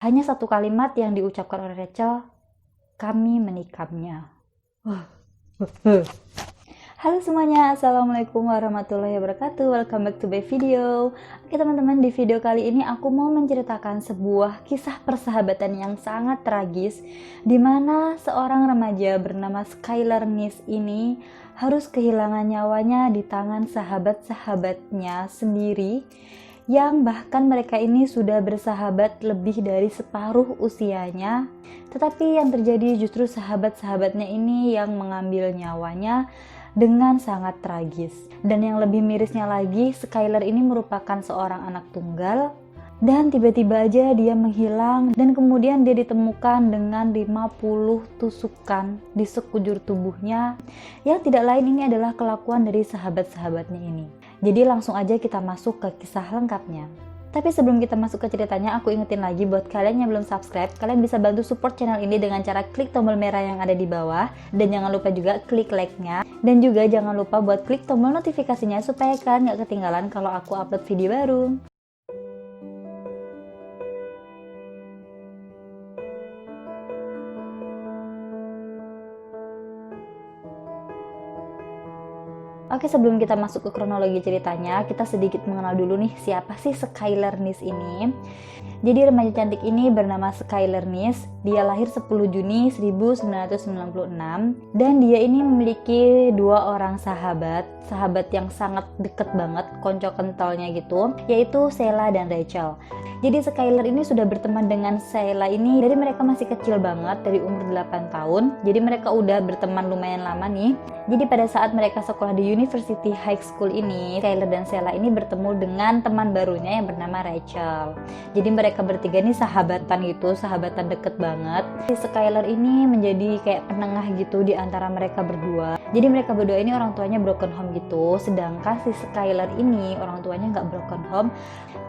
Hanya satu kalimat yang diucapkan oleh Rachel, kami menikamnya. Halo semuanya, assalamualaikum warahmatullahi wabarakatuh. Welcome back to my video. Oke teman-teman, di video kali ini aku mau menceritakan sebuah kisah persahabatan yang sangat tragis, di mana seorang remaja bernama Skylar Nice ini harus kehilangan nyawanya di tangan sahabat-sahabatnya sendiri, yang bahkan mereka ini sudah bersahabat lebih dari separuh usianya. Tetapi yang terjadi justru sahabat-sahabatnya ini yang mengambil nyawanya dengan sangat tragis. Dan yang lebih mirisnya lagi, Skylar ini merupakan seorang anak tunggal, dan tiba-tiba aja dia menghilang, dan kemudian dia ditemukan dengan 50 tusukan di sekujur tubuhnya, yang tidak lain ini adalah kelakuan dari sahabat-sahabatnya ini. Jadi langsung aja kita masuk ke kisah lengkapnya. Tapi sebelum kita masuk ke ceritanya, aku ingetin lagi buat kalian yang belum subscribe, kalian bisa bantu support channel ini dengan cara klik tombol merah yang ada di bawah, dan jangan lupa juga klik like-nya, dan juga jangan lupa buat klik tombol notifikasinya supaya kalian gak ketinggalan kalau aku upload video baru. Oke, sebelum kita masuk ke kronologi ceritanya, kita sedikit mengenal dulu nih siapa sih Skylar Nice ini. Jadi remaja cantik ini bernama Skylar Nice. Dia lahir 10 Juni 1996 dan dia ini memiliki dua orang sahabat yang sangat deket banget, konco kentalnya gitu, yaitu Sheila dan Rachel. Jadi Skylar ini sudah berteman dengan Sheila ini dari mereka masih kecil banget, dari umur 8 tahun. Jadi mereka udah berteman lumayan lama nih. Jadi pada saat mereka sekolah di University High School ini, Skylar dan Sheila ini bertemu dengan teman barunya yang bernama Rachel. Jadi mereka bertiga nih sahabatan gitu, sahabatan deket banget. Si Skylar ini menjadi kayak penengah gitu di antara mereka berdua. Jadi mereka berdua ini orang tuanya broken home gitu, sedangkan si Skylar ini orang tuanya nggak broken home.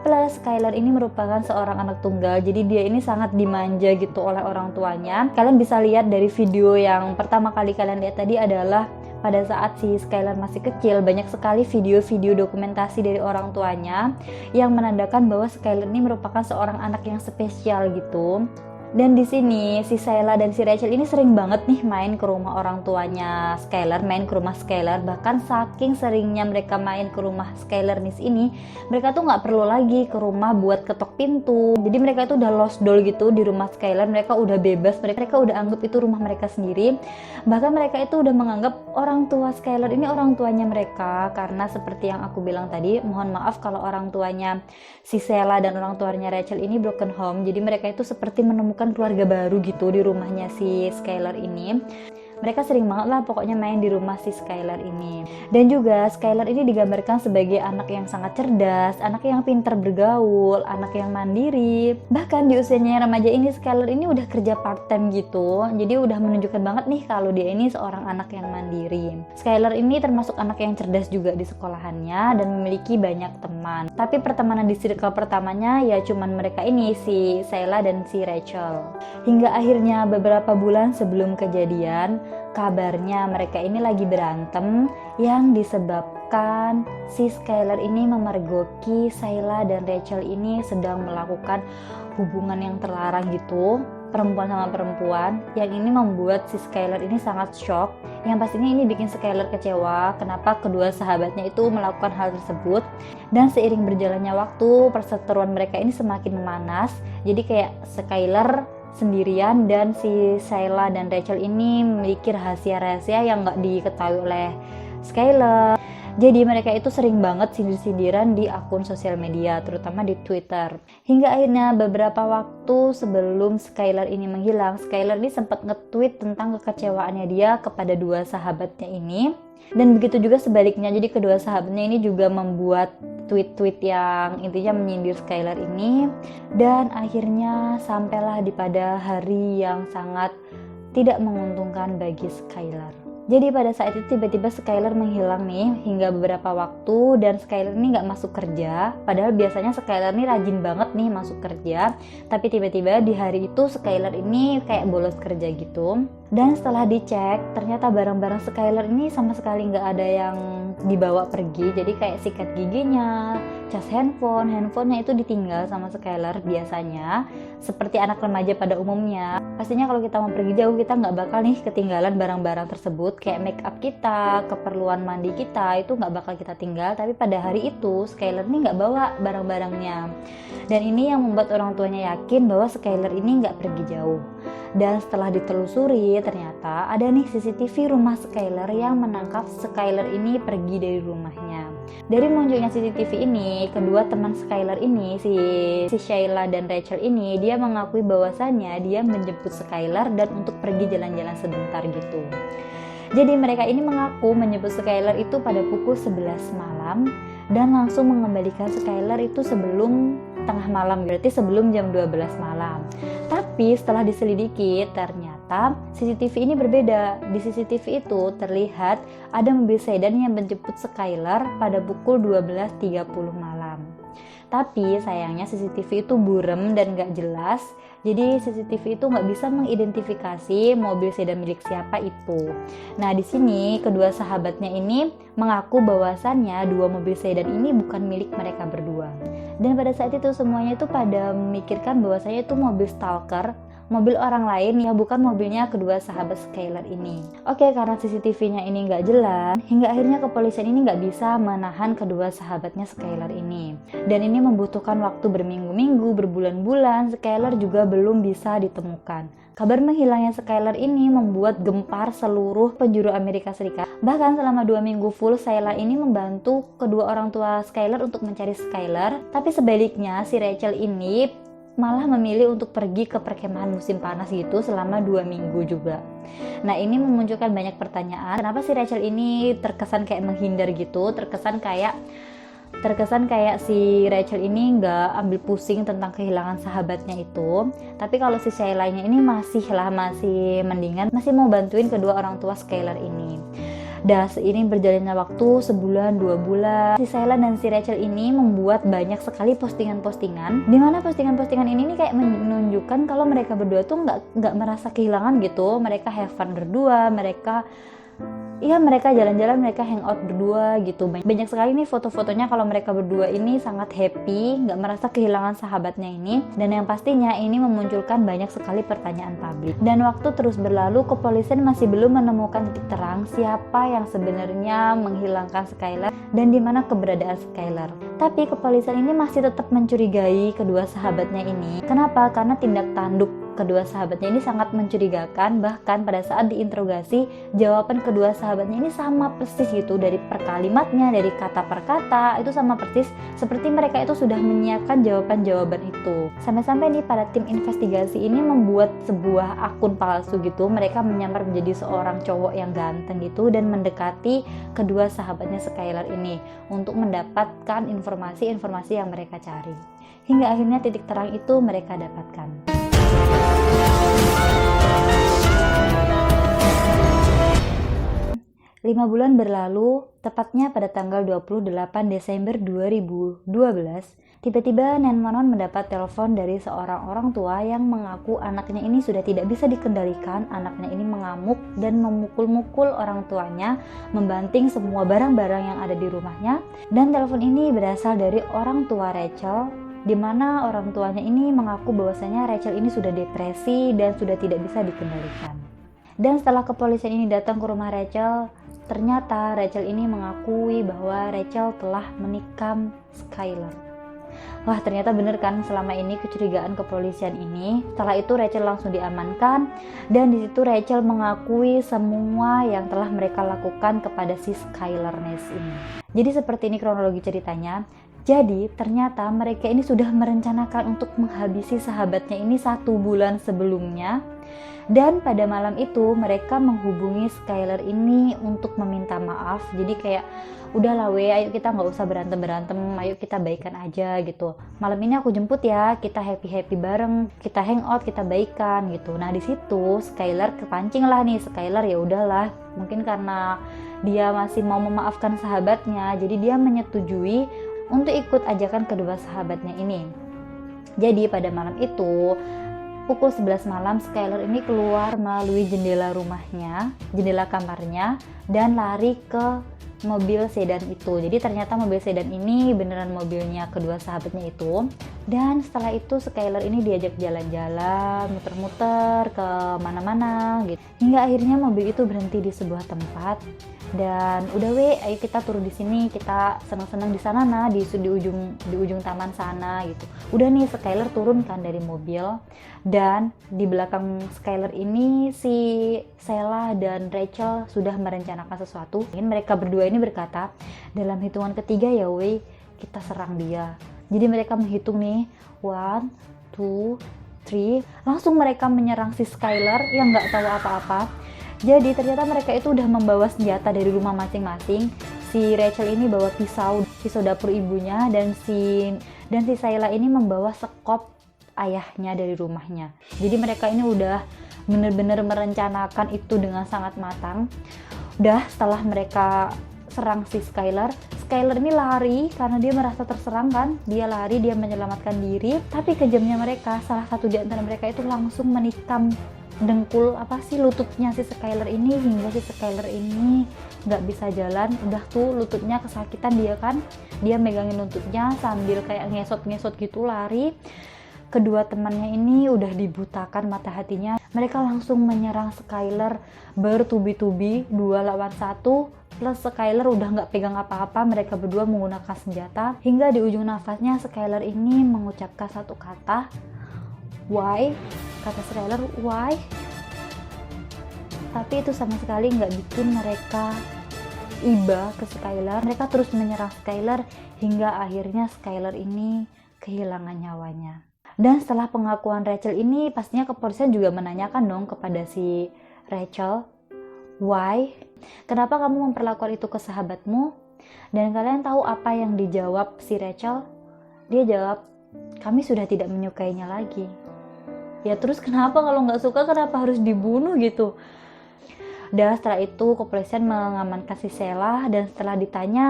Plus Skylar ini merupakan seorang anak tunggal, jadi dia ini sangat dimanja gitu oleh orang tuanya. Kalian bisa lihat dari video yang pertama kali kalian lihat tadi adalah pada saat si Skylar masih kecil, banyak sekali video-video dokumentasi dari orang tuanya yang menandakan bahwa Skylar ini merupakan seorang anak yang spesial gitu. Dan di sini si Sheila dan si Rachel ini sering banget nih main ke rumah orang tuanya Skylar, main ke rumah Skylar. Bahkan saking seringnya mereka main ke rumah Skylar Nice ini, mereka tuh nggak perlu lagi ke rumah buat ketok pintu. Jadi mereka itu udah lost doll gitu di rumah Skylar, mereka udah bebas, mereka udah anggap itu rumah mereka sendiri. Bahkan mereka itu udah menganggap orang tua Skylar ini orang tuanya mereka, karena seperti yang aku bilang tadi, mohon maaf kalau orang tuanya si Sheila dan orang tuanya Rachel ini broken home. Jadi mereka itu seperti menemukan keluarga baru gitu di rumahnya si Skylar ini. Mereka sering banget lah pokoknya main di rumah si Skylar ini. Dan juga Skylar ini digambarkan sebagai anak yang sangat cerdas, anak yang pintar bergaul, anak yang mandiri. Bahkan di usianya remaja ini Skylar ini udah kerja part time gitu. Jadi udah menunjukkan banget nih kalau dia ini seorang anak yang mandiri. Skylar ini termasuk anak yang cerdas juga di sekolahannya dan memiliki banyak teman. Tapi pertemanan di circle pertamanya ya cuman mereka ini, si Sheila dan si Rachel. Hingga akhirnya beberapa bulan sebelum kejadian, kabarnya mereka ini lagi berantem yang disebabkan si Skylar ini memergoki Sheila dan Rachel ini sedang melakukan hubungan yang terlarang gitu, perempuan sama perempuan. Yang ini membuat si Skylar ini sangat shock. Yang pastinya ini bikin Skylar kecewa kenapa kedua sahabatnya itu melakukan hal tersebut. Dan seiring berjalannya waktu, perseteruan mereka ini semakin memanas. Jadi kayak Skylar sendirian dan si Sheila dan Rachel ini memiliki rahasia-rahasia yang gak diketahui oleh Skylar. Jadi mereka itu sering banget sindir-sindiran di akun sosial media, terutama di Twitter. Hingga akhirnya beberapa waktu sebelum Skylar ini menghilang, Skylar ini sempat nge-tweet tentang kekecewaannya dia kepada dua sahabatnya ini. Dan begitu juga sebaliknya, jadi kedua sahabatnya ini juga membuat tweet-tweet yang intinya menyindir Skylar ini. Dan akhirnya sampailah di pada hari yang sangat tidak menguntungkan bagi Skylar. Jadi pada saat itu tiba-tiba Skylar menghilang nih hingga beberapa waktu, dan Skylar ini nggak masuk kerja. Padahal biasanya Skylar ini rajin banget nih masuk kerja, tapi tiba-tiba di hari itu Skylar ini kayak bolos kerja gitu. Dan setelah dicek, ternyata barang-barang Skylar ini sama sekali nggak ada yang dibawa pergi. Jadi kayak sikat giginya, cas handphonenya itu ditinggal sama Skylar biasanya. Seperti anak remaja pada umumnya, pastinya kalau kita mau pergi jauh, kita nggak bakal nih ketinggalan barang-barang tersebut. Kayak make up kita, keperluan mandi kita, itu nggak bakal kita tinggal. Tapi pada hari itu Skylar nih nggak bawa barang-barangnya. Dan ini yang membuat orang tuanya yakin bahwa Skylar ini nggak pergi jauh. Dan setelah ditelusuri, ternyata ada nih CCTV rumah Skylar yang menangkap Skylar ini pergi dari rumahnya. Dari munculnya CCTV ini, kedua teman Skylar ini, si Sheila dan Rachel ini, dia mengakui bahwasannya dia menjemput Skylar dan untuk pergi jalan-jalan sebentar gitu. Jadi mereka ini mengaku menjemput Skylar itu pada pukul 11 malam dan langsung mengembalikan Skylar itu sebelum tengah malam, berarti sebelum jam 12 malam. Tapi setelah diselidiki, ternyata CCTV ini berbeda. Di CCTV itu terlihat ada mobil sedan yang menjemput Skylar pada pukul 12.30 malam. Tapi sayangnya CCTV itu burem dan gak jelas. Jadi CCTV itu nggak bisa mengidentifikasi mobil sedan milik siapa itu. Nah di sini kedua sahabatnya ini mengaku bahwasannya dua mobil sedan ini bukan milik mereka berdua. Dan pada saat itu semuanya itu pada memikirkan bahwasanya itu mobil stalker, mobil orang lain yang bukan mobilnya kedua sahabat Skylar ini. Oke, karena CCTV-nya ini nggak jelas, hingga akhirnya kepolisian ini nggak bisa menahan kedua sahabatnya Skylar ini. Dan ini membutuhkan waktu berminggu-minggu, berbulan-bulan, Skylar juga belum bisa ditemukan. Kabar menghilangnya Skylar ini membuat gempar seluruh penjuru Amerika Serikat. Bahkan selama 2 minggu full, Sheila ini membantu kedua orang tua Skylar untuk mencari Skylar. Tapi sebaliknya, si Rachel ini malah memilih untuk pergi ke perkemahan musim panas gitu selama 2 minggu juga. Nah ini memunculkan banyak pertanyaan, kenapa si Rachel ini terkesan kayak menghindar gitu, terkesan kayak si Rachel ini nggak ambil pusing tentang kehilangan sahabatnya itu. Tapi kalau si Sheila-nya ini masih mendingan, masih mau bantuin kedua orang tua Skylar ini. Dan seiring berjalannya waktu, sebulan, 2 bulan, si Sheila dan si Rachel ini membuat banyak sekali postingan-postingan, dimana postingan-postingan ini nih kayak menunjukkan kalau mereka berdua tuh nggak merasa kehilangan gitu. Mereka have fun berdua, mereka jalan-jalan, mereka hangout berdua gitu. Banyak sekali nih foto-fotonya kalau mereka berdua ini sangat happy, nggak merasa kehilangan sahabatnya ini. Dan yang pastinya ini memunculkan banyak sekali pertanyaan publik. Dan waktu terus berlalu, kepolisian masih belum menemukan titik terang siapa yang sebenarnya menghilangkan Skylar dan di mana keberadaan Skylar. Tapi kepolisian ini masih tetap mencurigai kedua sahabatnya ini. Kenapa? Karena tindak tanduk kedua sahabatnya ini sangat mencurigakan. Bahkan pada saat diinterogasi, jawaban kedua sahabatnya ini sama persis gitu, dari per kalimatnya, dari kata per kata itu sama persis, seperti mereka itu sudah menyiapkan jawaban-jawaban itu. Sampai-sampai nih pada tim investigasi ini membuat sebuah akun palsu gitu. Mereka menyamar menjadi seorang cowok yang ganteng gitu dan mendekati kedua sahabatnya Skylar ini untuk mendapatkan informasi-informasi yang mereka cari. Hingga akhirnya titik terang itu mereka dapatkan. 5 bulan berlalu, tepatnya pada tanggal 28 Desember 2012, tiba-tiba 911 mendapat telepon dari seorang orang tua yang mengaku anaknya ini sudah tidak bisa dikendalikan. Anaknya ini mengamuk dan memukul-mukul orang tuanya, membanting semua barang-barang yang ada di rumahnya. Dan telepon ini berasal dari orang tua Rachel, di mana orang tuanya ini mengaku bahwasanya Rachel ini sudah depresi dan sudah tidak bisa dikendalikan. Dan setelah kepolisian ini datang ke rumah Rachel, ternyata Rachel ini mengakui bahwa Rachel telah menikam Skylar. Wah, ternyata bener kan selama ini kecurigaan kepolisian ini. Setelah itu Rachel langsung diamankan dan di situ Rachel mengakui semua yang telah mereka lakukan kepada si Skylar Ness ini. Jadi seperti ini kronologi ceritanya. Jadi ternyata mereka ini sudah merencanakan untuk menghabisi sahabatnya ini 1 bulan sebelumnya. Dan pada malam itu mereka menghubungi Skylar ini untuk meminta maaf. Jadi kayak udahlah ayo kita nggak usah berantem, ayo kita baikan aja gitu. Malam ini aku jemput ya, kita happy bareng, kita hangout, kita baikan gitu. Nah di situ Skylar kepancing lah nih. Skylar ya udahlah, mungkin karena dia masih mau memaafkan sahabatnya, jadi dia menyetujui untuk ikut ajakan kedua sahabatnya ini. Jadi pada malam itu pukul 11 malam Skylar ini keluar melalui jendela rumahnya, jendela kamarnya, dan lari ke mobil sedan itu. Jadi ternyata mobil sedan ini beneran mobilnya kedua sahabatnya itu. Dan setelah itu Skylar ini diajak jalan-jalan, muter-muter ke mana-mana gitu. Hingga akhirnya mobil itu berhenti di sebuah tempat. Dan udah ayo kita turun di sini, kita senang-senang di sana nah, di ujung taman sana gitu. Udah nih Skylar turun kan dari mobil, dan di belakang Skylar ini si Sheila dan Rachel sudah merencanakan sesuatu. Mereka berdua ini berkata, dalam hitungan ketiga ya kita serang dia. Jadi mereka menghitung nih, 1, 2, 3, langsung mereka menyerang si Skylar yang nggak tahu apa-apa. Jadi ternyata mereka itu udah membawa senjata dari rumah masing-masing. Si Rachel ini bawa pisau dapur ibunya, dan si Sheila ini membawa sekop ayahnya dari rumahnya. Jadi mereka ini udah bener-bener merencanakan itu dengan sangat matang. Udah setelah mereka serang si Skylar ini lari karena dia merasa terserang kan. Dia lari, dia menyelamatkan diri. Tapi kejamnya mereka, salah satu di antara mereka itu langsung menikam dengkul lututnya si Skylar ini, hingga si Skylar ini nggak bisa jalan. Udah tuh lututnya kesakitan dia kan, dia megangin lututnya sambil kayak ngesot gitu lari. Kedua temannya ini udah dibutakan mata hatinya. Mereka langsung menyerang Skylar bertubi-tubi, 2 lawan 1, plus Skylar udah nggak pegang apa-apa. Mereka berdua menggunakan senjata, hingga di ujung nafasnya Skylar ini mengucapkan satu kata, why? Kata Skylar, why? Tapi itu sama sekali nggak bikin mereka iba ke Skylar. Mereka terus menyerang Skylar hingga akhirnya Skylar ini kehilangan nyawanya. Dan setelah pengakuan Rachel ini, pastinya kepolisian juga menanyakan dong kepada si Rachel, why? Kenapa kamu memperlakukan itu ke sahabatmu? Dan kalian tahu apa yang dijawab si Rachel? Dia jawab, kami sudah tidak menyukainya lagi. Ya terus kenapa kalau nggak suka kenapa harus dibunuh gitu? Dan setelah itu kepolisian mengamankan si Sheila, dan setelah ditanya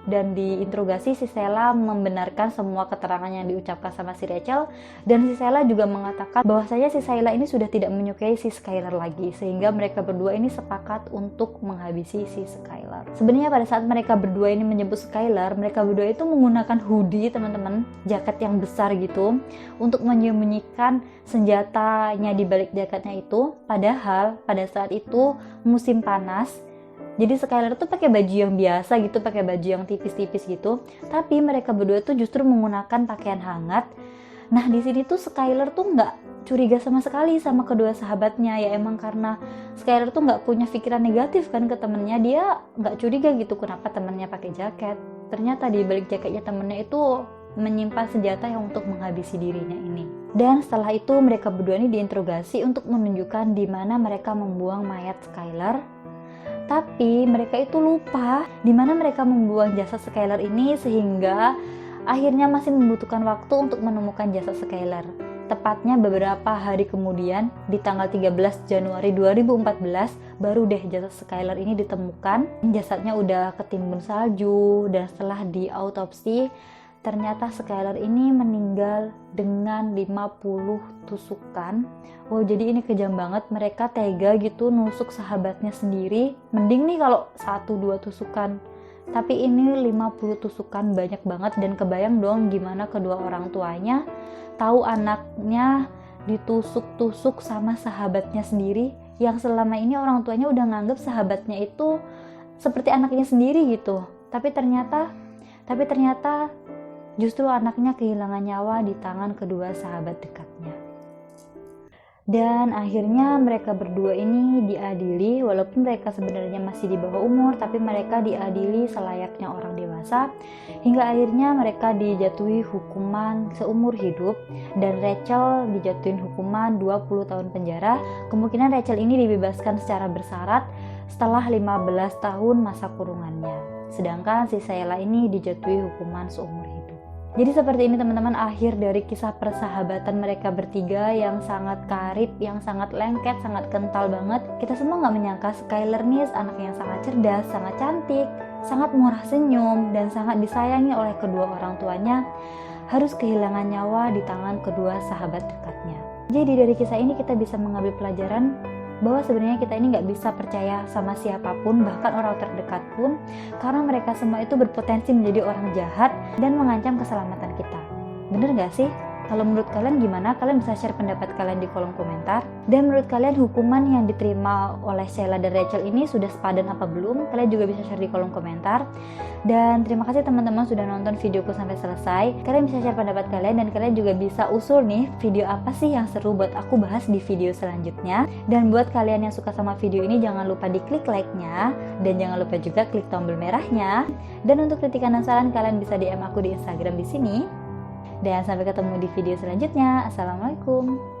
dan diinterogasi, si Sheila membenarkan semua keterangan yang diucapkan sama si Rachel, dan si Sheila juga mengatakan bahwasanya si Sheila ini sudah tidak menyukai si Skylar lagi, sehingga mereka berdua ini sepakat untuk menghabisi si Skylar. Sebenarnya pada saat mereka berdua ini menyebut Skylar, mereka berdua itu menggunakan hoodie teman-teman, jaket yang besar gitu, untuk menyembunyikan senjatanya di balik jaketnya itu. Padahal pada saat itu musim panas, jadi Skylar tuh pakai baju yang biasa gitu, pakai baju yang tipis-tipis gitu, tapi mereka berdua tuh justru menggunakan pakaian hangat. Nah di sini tuh Skylar tuh nggak curiga sama sekali sama kedua sahabatnya. Ya emang karena Skylar tuh nggak punya pikiran negatif kan ke temennya, dia nggak curiga gitu kenapa temennya pakai jaket. Ternyata di balik jaketnya temennya itu menyimpan senjata yang untuk menghabisi dirinya ini. Dan setelah itu mereka berdua ini diinterogasi untuk menunjukkan di mana mereka membuang mayat Skylar. Tapi mereka itu lupa di mana mereka membuang jasad Skylar ini, sehingga akhirnya masih membutuhkan waktu untuk menemukan jasad Skylar. Tepatnya beberapa hari kemudian, di tanggal 13 Januari 2014, baru deh jasad Skylar ini ditemukan. Jasadnya udah ketimbun salju, dan setelah diautopsi, ternyata Skylar ini meninggal dengan 50 tusukan. Oh jadi ini kejam banget, mereka tega gitu nusuk sahabatnya sendiri. Mending nih kalau 1-2 tusukan, tapi ini 50 tusukan, banyak banget. Dan kebayang dong gimana kedua orang tuanya tahu anaknya ditusuk-tusuk sama sahabatnya sendiri, yang selama ini orang tuanya udah nganggep sahabatnya itu seperti anaknya sendiri gitu. Tapi ternyata justru anaknya kehilangan nyawa di tangan kedua sahabat dekatnya. Dan akhirnya mereka berdua ini diadili, walaupun mereka sebenarnya masih di bawah umur, tapi mereka diadili selayaknya orang dewasa, hingga akhirnya mereka dijatuhi hukuman seumur hidup, dan Rachel dijatuhin hukuman 20 tahun penjara. Kemungkinan Rachel ini dibebaskan secara bersyarat setelah 15 tahun masa kurungannya, sedangkan si Sheila ini dijatuhi hukuman seumur hidup. Jadi seperti ini teman-teman, akhir dari kisah persahabatan mereka bertiga yang sangat karib, yang sangat lengket, sangat kental banget. Kita semua nggak menyangka Skylar nih anak yang sangat cerdas, sangat cantik, sangat murah senyum, dan sangat disayangi oleh kedua orang tuanya, harus kehilangan nyawa di tangan kedua sahabat dekatnya. Jadi dari kisah ini kita bisa mengambil pelajaran bahwa sebenarnya kita ini nggak bisa percaya sama siapapun, bahkan orang terdekat pun, karena mereka semua itu berpotensi menjadi orang jahat dan mengancam keselamatan kita. Bener nggak sih? Kalau menurut kalian gimana? Kalian bisa share pendapat kalian di kolom komentar. Dan menurut kalian hukuman yang diterima oleh Sheila dan Rachel ini sudah sepadan apa belum? Kalian juga bisa share di kolom komentar. Dan terima kasih teman-teman sudah nonton videoku sampai selesai. Kalian bisa share pendapat kalian dan kalian juga bisa usul nih video apa sih yang seru buat aku bahas di video selanjutnya. Dan buat kalian yang suka sama video ini jangan lupa diklik like-nya dan jangan lupa juga klik tombol merahnya. Dan untuk kritikan dan saran kalian bisa DM aku di Instagram di sini. Dan sampai ketemu di video selanjutnya. Assalamualaikum.